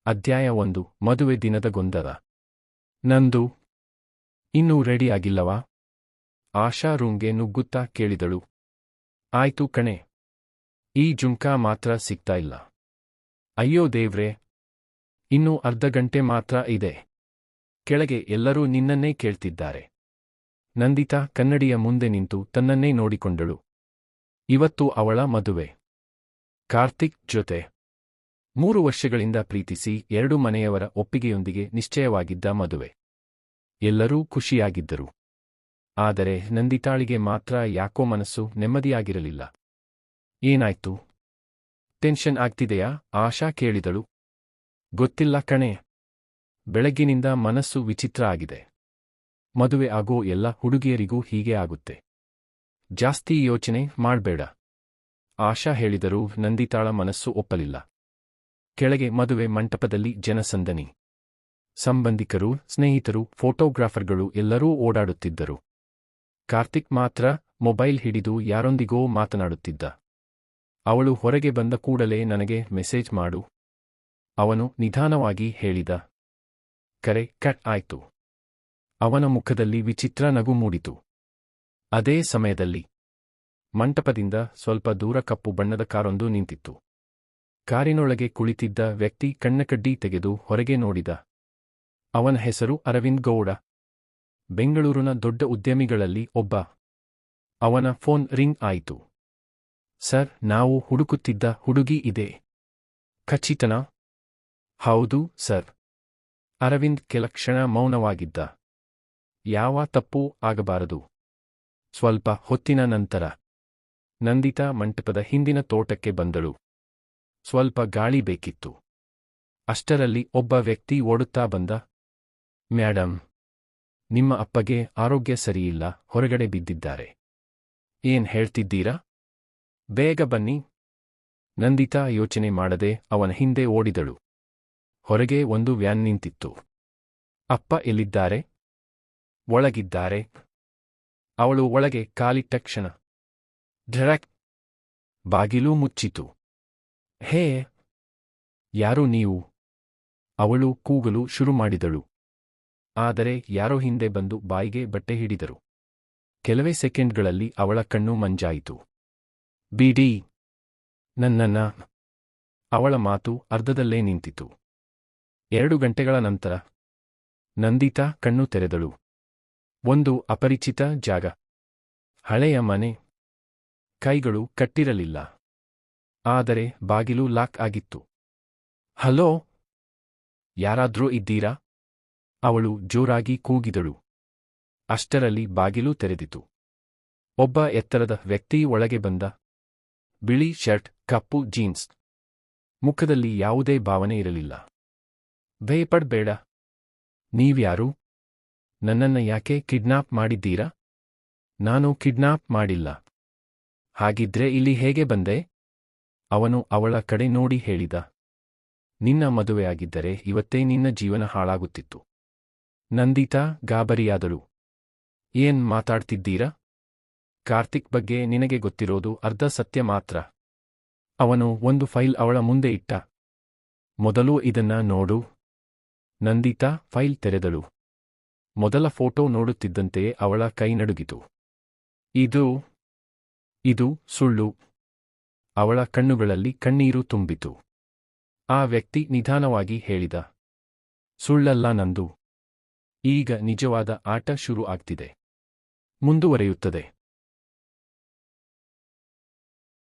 ಅಧ್ಯಾಯ 1 ಮದುವೆ ದಿನದ ಗೊಂದಲ. ನಂದು ಇನ್ನೂ ರೆಡಿ ಆಗಿಲ್ಲವಾ? ಆಶಾ ರೂಮ್ಗೆ ನುಗ್ಗುತ್ತಾ ಕೇಳಿದಳು. ಆಯ್ತು ಕಣೆ. ಈ ಜುಮ್ಕಾ ಮಾತ್ರ ಸಿಗ್ತಾ ಇಲ್ಲ. ಅಯ್ಯೋ ದೇವ್ರೇ, ಇನ್ನೂ ಅರ್ಧ ಗಂಟೆ ಮಾತ್ರ ಇದೆ. ಕೆಳಗೆ ಎಲ್ಲರೂ ನಿನ್ನನ್ನೇ ಕೇಳ್ತಿದ್ದಾರೆ. ನಂದಿತಾ ಕನ್ನಡಿಯ ಮುಂದೆ ನಿಂತು ತನ್ನನ್ನೇ ನೋಡಿಕೊಂಡಳು. ಇವತ್ತು ಅವಳ ಮದುವೆ. ಕಾರ್ತಿಕ್ ಜೊತೆ 3 ವರ್ಷಗಳಿಂದ ಪ್ರೀತಿಸಿ 2 ಮನೆಯವರ ಒಪ್ಪಿಗೆಯೊಂದಿಗೆ ನಿಶ್ಚಯವಾಗಿದ್ದ ಮದುವೆ. ಎಲ್ಲರೂ ಖುಷಿಯಾಗಿದ್ದರು. ಆದರೆ ನಂದಿತಾಳಿಗೆ ಮಾತ್ರ ಯಾಕೋ ಮನಸ್ಸು ನೆಮ್ಮದಿಯಾಗಿರಲಿಲ್ಲ. ಏನಾಯ್ತು? ಟೆನ್ಷನ್ ಆಗ್ತಿದೆಯಾ? ಆಶಾ ಕೇಳಿದಳು. ಗೊತ್ತಿಲ್ಲ ಕಣೆ. ಬೆಳಗ್ಗಿನಿಂದ ಮನಸ್ಸು ವಿಚಿತ್ರ ಆಗಿದೆ. ಮದುವೆ ಆಗೋ ಎಲ್ಲ ಹುಡುಗಿಯರಿಗೂ ಹೀಗೆ ಆಗುತ್ತೆ. ಜಾಸ್ತಿ ಯೋಚನೆ ಮಾಡ್ಬೇಡ, ಆಶಾ ಹೇಳಿದರೂ ನಂದಿತಾಳ ಮನಸ್ಸು ಒಪ್ಪಲಿಲ್ಲ. ಕೆಳಗೆ ಮದುವೆ ಮಂಟಪದಲ್ಲಿ ಜನಸಂದಣಿ. ಸಂಬಂಧಿಕರು, ಸ್ನೇಹಿತರು, ಫೋಟೋಗ್ರಾಫರ್ಗಳು ಎಲ್ಲರೂ ಓಡಾಡುತ್ತಿದ್ದರು. ಕಾರ್ತಿಕ್ ಮಾತ್ರ ಮೊಬೈಲ್ ಹಿಡಿದು ಯಾರೊಂದಿಗೋ ಮಾತನಾಡುತ್ತಿದ್ದ. ಅವಳು ಹೊರಗೆ ಬಂದ ಕೂಡಲೇ ನನಗೆ ಮೆಸೇಜ್ ಮಾಡು, ಅವನು ನಿಧಾನವಾಗಿ ಹೇಳಿದ. ಕರೆ ಕಟ್ ಆಯ್ತು. ಅವನ ಮುಖದಲ್ಲಿ ವಿಚಿತ್ರ ನಗು ಮೂಡಿತು. ಅದೇ ಸಮಯದಲ್ಲಿ ಮಂಟಪದಿಂದ ಸ್ವಲ್ಪ ದೂರ ಕಪ್ಪು ಬಣ್ಣದ ಕಾರೊಂದು ನಿಂತಿತ್ತು. ಕಾರಿನೊಳಗೆ ಕುಳಿತಿದ್ದ ವ್ಯಕ್ತಿ ಕಣ್ಣಕಡ್ಡಿ ತೆಗೆದು ಹೊರಗೆ ನೋಡಿದ. ಅವನ ಹೆಸರು ಅರವಿಂದ್ ಗೌಡ, ಬೆಂಗಳೂರಿನ ದೊಡ್ಡ ಉದ್ಯಮಿಗಳಲ್ಲಿ ಒಬ್ಬ. ಅವನ ಫೋನ್ ರಿಂಗ್ ಆಯಿತು. ಸರ್, ನಾವು ಹುಡುಕುತ್ತಿದ್ದ ಹುಡುಗಿ ಇದೆ. ಖಚಿತನಾ? ಹೌದು ಸರ್. ಅರವಿಂದ್ ಕೆಲ ಕ್ಷಣ ಮೌನವಾಗಿದ್ದ. ಯಾವ ತಪ್ಪೂ ಆಗಬಾರದು. ಸ್ವಲ್ಪ ಹೊತ್ತಿನ ನಂತರ ನಂದಿತಾ ಮಂಟಪದ ಹಿಂದಿನ ತೋಟಕ್ಕೆ ಬಂದಳು. ಸ್ವಲ್ಪ ಗಾಳಿ ಬೇಕಿತ್ತು. ಅಷ್ಟರಲ್ಲಿ ಒಬ್ಬ ವ್ಯಕ್ತಿ ಓಡುತ್ತಾ ಬಂದ. ಮ್ಯಾಡಮ್, ನಿಮ್ಮ ಅಪ್ಪಗೆ ಆರೋಗ್ಯ ಸರಿಯಿಲ್ಲ, ಹೊರಗಡೆ ಬಿದ್ದಿದ್ದಾರೆ. ಏನ್ ಹೇಳ್ತಿದ್ದೀರಾ? ಬೇಗ ಬನ್ನಿ. ನಂದಿತಾ ಯೋಚನೆ ಮಾಡದೆ ಅವನ ಹಿಂದೆ ಓಡಿದಳು. ಹೊರಗೆ ಒಂದು ವ್ಯಾನ್ ನಿಂತಿತ್ತು. ಅಪ್ಪ ಎಲ್ಲಿದ್ದಾರೆ? ಒಳಗಿದ್ದಾರೆ. ಅವಳು ಒಳಗೆ ಕಾಲಿಟ್ಟ ಕ್ಷಣ ಢರಕ್, ಬಾಗಿಲು ಮುಚ್ಚಿತು. ಹೇ, ಯಾರು ನೀವು? ಅವಳು ಕೂಗಲು ಶುರು ಮಾಡಿದಳು. ಆದರೆ ಯಾರೋ ಹಿಂದೆ ಬಂದು ಬಾಯಿಗೆ ಬಟ್ಟೆ ಹಿಡಿದರು. ಕೆಲವೇ ಸೆಕೆಂಡ್ಗಳಲ್ಲಿ ಅವಳ ಕಣ್ಣು ಮಂಜಾಯಿತು. ಬಿಡಿ ನನ್ನನ್ನ. ಅವಳ ಮಾತು ಅರ್ಧದಲ್ಲೇ ನಿಂತಿತು. 2 ಗಂಟೆಗಳ ನಂತರ ನಂದಿತಾ ಕಣ್ಣು ತೆರೆದಳು. ಒಂದು ಅಪರಿಚಿತ ಜಾಗ. ಹಳೆಯ ಮನೆ. ಕೈಗಳು ಕಟ್ಟಿರಲಿಲ್ಲ. ಆದರೆ ಬಾಗಿಲು ಲಾಕ್ ಆಗಿತ್ತು. ಹಲೋ, ಯಾರಾದ್ರೂ ಇದ್ದೀರಾ? ಅವಳು ಜೋರಾಗಿ ಕೂಗಿದಳು. ಅಷ್ಟರಲ್ಲಿ ಬಾಗಿಲು ತೆರೆದಿತು. ಒಬ್ಬ ಎತ್ತರದ ವ್ಯಕ್ತಿ ಒಳಗೆ ಬಂದ. ಬಿಳಿ ಶರ್ಟ್, ಕಪ್ಪು ಜೀನ್ಸ್. ಮುಖದಲ್ಲಿ ಯಾವುದೇ ಭಾವನೆ ಇರಲಿಲ್ಲ. ಭಯಪಡ್ಬೇಡ. ನೀವ್ಯಾರು? ನನ್ನನ್ನ ಯಾಕೆ ಕಿಡ್ನಾಪ್ ಮಾಡಿದ್ದೀರಾ? ನಾನು ಕಿಡ್ನಾಪ್ ಮಾಡಿಲ್ಲ. ಹಾಗಿದ್ರೆ ಇಲ್ಲಿ ಹೇಗೆ ಬಂದೆ? ಅವನು ಅವಳ ಕಡೆ ನೋಡಿ ಹೇಳಿದ. ನಿನ್ನ ಮದುವೆಯಾಗಿದ್ದರೆ ಇವತ್ತೇ ನಿನ್ನ ಜೀವನ ಹಾಳಾಗುತ್ತಿತ್ತು. ನಂದಿತಾ ಗಾಬರಿಯಾದಳು. ಏನ್ ಮಾತಾಡ್ತಿದ್ದೀರಾ? ಕಾರ್ತಿಕ್ ಬಗ್ಗೆ ನಿನಗೆ ಗೊತ್ತಿರೋದು ಅರ್ಧ ಸತ್ಯ ಮಾತ್ರ. ಅವನು ಒಂದು ಫೈಲ್ ಅವಳ ಮುಂದೆ ಇಟ್ಟ. ಮೊದಲು ಇದನ್ನ ನೋಡು. ನಂದಿತಾ ಫೈಲ್ ತೆರೆದಳು. ಮೊದಲ ಫೋಟೋ ನೋಡುತ್ತಿದ್ದಂತೆಯೇ ಅವಳ ಕೈ ನಡುಗಿತು. ಇದು ಸುಳ್ಳು. ಅವಳ ಕಣ್ಣುಗಳಲ್ಲಿ ಕಣ್ಣೀರು ತುಂಬಿತು. ಆ ವ್ಯಕ್ತಿ ನಿಧಾನವಾಗಿ ಹೇಳಿದ. ಸುಳ್ಳಲ್ಲ ನಂದು. ಈಗ ನಿಜವಾದ ಆಟ ಶುರು ಆಗ್ತಿದೆ. ಮುಂದುವರೆಯುತ್ತದೆ.